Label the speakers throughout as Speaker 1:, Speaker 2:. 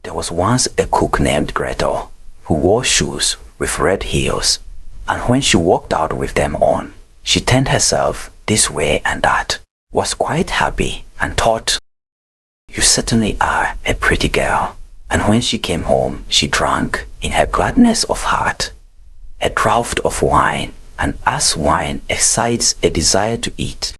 Speaker 1: There was once a cook named Gretel who wore shoes with red heels, and when she walked out with them on, she turned herself this way and that, was quite happy, and thought, "You certainly are a pretty girl." And when she came home, she drank, in her gladness of heart, a draught of wine, and as wine excites a desire to eat,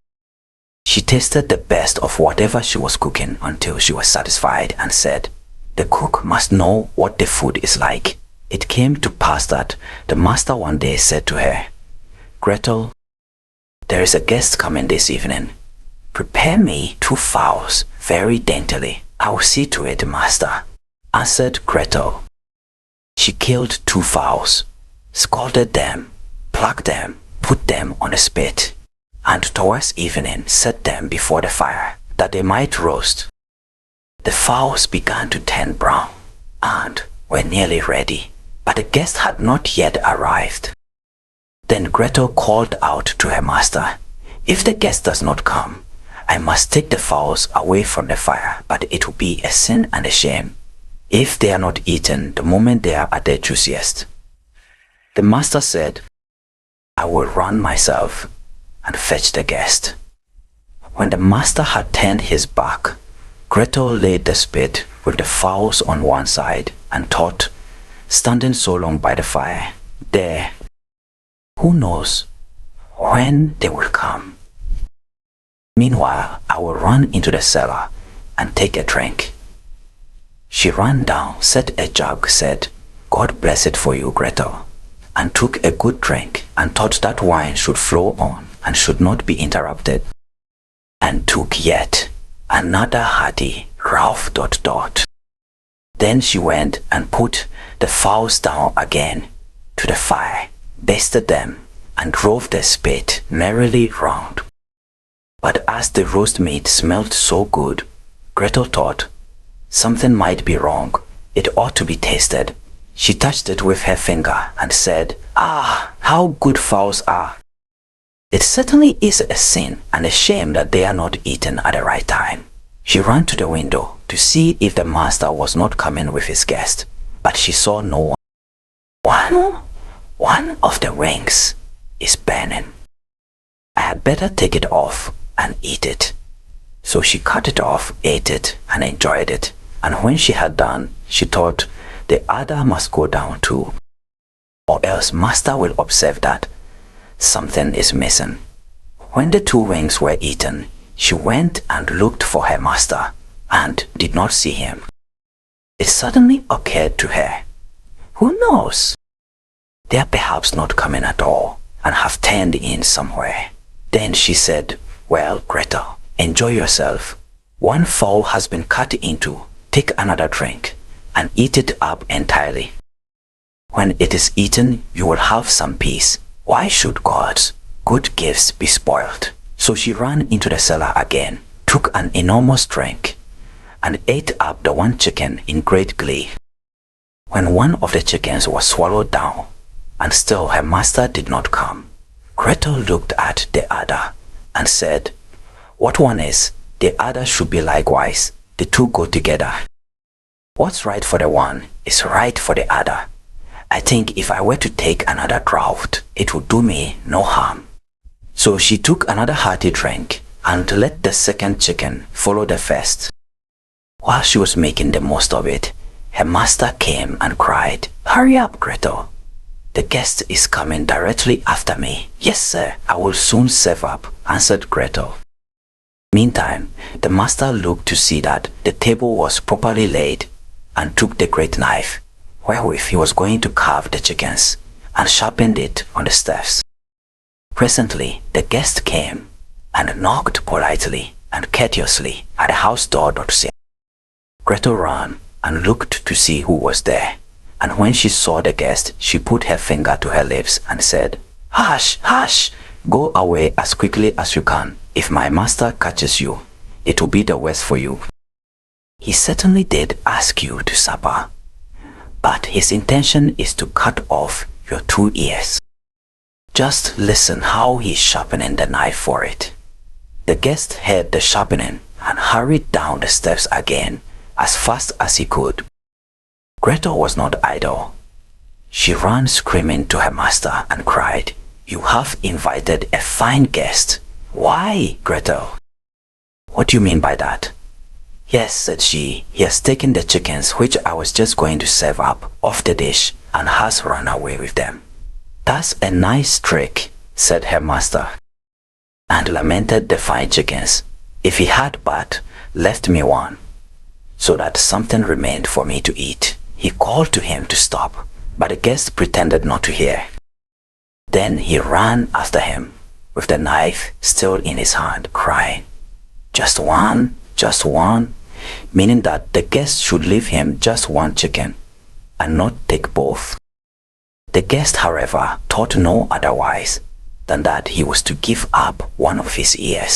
Speaker 1: she tasted the best of whatever she was cooking until she was satisfied and said, "The cook must know what the food is like." It came to pass that the master one day said to her, "Gretel, there is a guest coming this evening. Prepare me 2 fowls very daintily." "I will see to it, master," answered Gretel. She killed 2 fowls, scalded them, plucked them, put them on a spit, and towards evening set them before the fire, that they might roast. The fowls began to turn brown, and were nearly ready, but the guest had not yet arrived. Then Gretel called out to her master, "If the guest does not come, I must take the fowls away from the fire, but it will be a sin and a shame if they are not eaten the moment they are at their juiciest." The master said, "I will run myself and fetch the guest." When the master had turned his back, Gretel laid the spit with the fowls on one side and thought, standing so long by the fire, "There, who knows when they will come? Meanwhile, I will run into the cellar and take a drink." She ran down, set a jug, said, "God bless it for you, Gretel," and took a good drink, and thought that wine should flow on and should not be interrupted, and took yet another hearty Ralph ... Then she went and put the fowls down again to the fire, basted them, and drove the spit merrily round. But as the roast meat smelt so good, Gretel thought something might be wrong. It ought to be tasted. She touched it with her finger and said, "Ah, how good fowls are! It certainly is a sin and a shame that they are not eaten at the right time." She ran to the window to see if the master was not coming with his guest, but she saw no one. One of the wings is burning. I had better take it off and eat it." So she cut it off, ate it, and enjoyed it. And when she had done, she thought the other must go down too, or else master will observe that something is missing. When the 2 wings were eaten, she went and looked for her master and did not see him. It suddenly occurred to her, who knows? They are perhaps not coming at all and have turned in somewhere. Then she said, "Well, Gretel, enjoy yourself. 1 fowl has been cut into. Take another drink and eat it up entirely. When it is eaten, you will have some peace. Why should God's good gifts be spoiled?" So she ran into the cellar again, took an enormous drink, and ate up the 1 chicken in great glee. When one of the chickens was swallowed down, and still her master did not come, Gretel looked at the other and said, "What one is, the other should be likewise. The 2 go together. What's right for the one is right for the other. I think if I were to take another draught, it would do me no harm." So she took another hearty drink and let the second chicken follow the first. While she was making the most of it, her master came and cried, "Hurry up, Gretel. The guest is coming directly after me." "Yes, sir, I will soon serve up," answered Gretel. Meantime, the master looked to see that the table was properly laid, and took the great knife, wherewith he was going to carve the chickens, and sharpened it on the staves. Presently the guest came, and knocked politely and courteously at the house door. Gretel ran and looked to see who was there, and when she saw the guest, she put her finger to her lips and said, "Hush, hush! Go away as quickly as you can. If my master catches you, it will be the worse for you. He certainly did ask you to supper, but his intention is to cut off your 2 ears. Just listen how he's sharpening the knife for it." The guest heard the sharpening and hurried down the steps again as fast as he could. Gretel was not idle. She ran screaming to her master and cried, "You have invited a fine guest." "Why, Gretel?" "What do you mean by that?" "Yes," said she, "he has taken the chickens which I was just going to serve up off the dish and has run away with them." "That's a nice trick," said her master, and lamented the fine chickens. "If he had but left me one, so that something remained for me to eat." He called to him to stop, but the guest pretended not to hear. Then he ran after him, with the knife still in his hand, crying, "Just one, just one," meaning that the guest should leave him just one chicken and not take both. The guest, however, thought no otherwise than that he was to give up one of his ears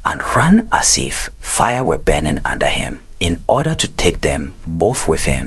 Speaker 1: and ran as if fire were burning under him, in order to take them both with him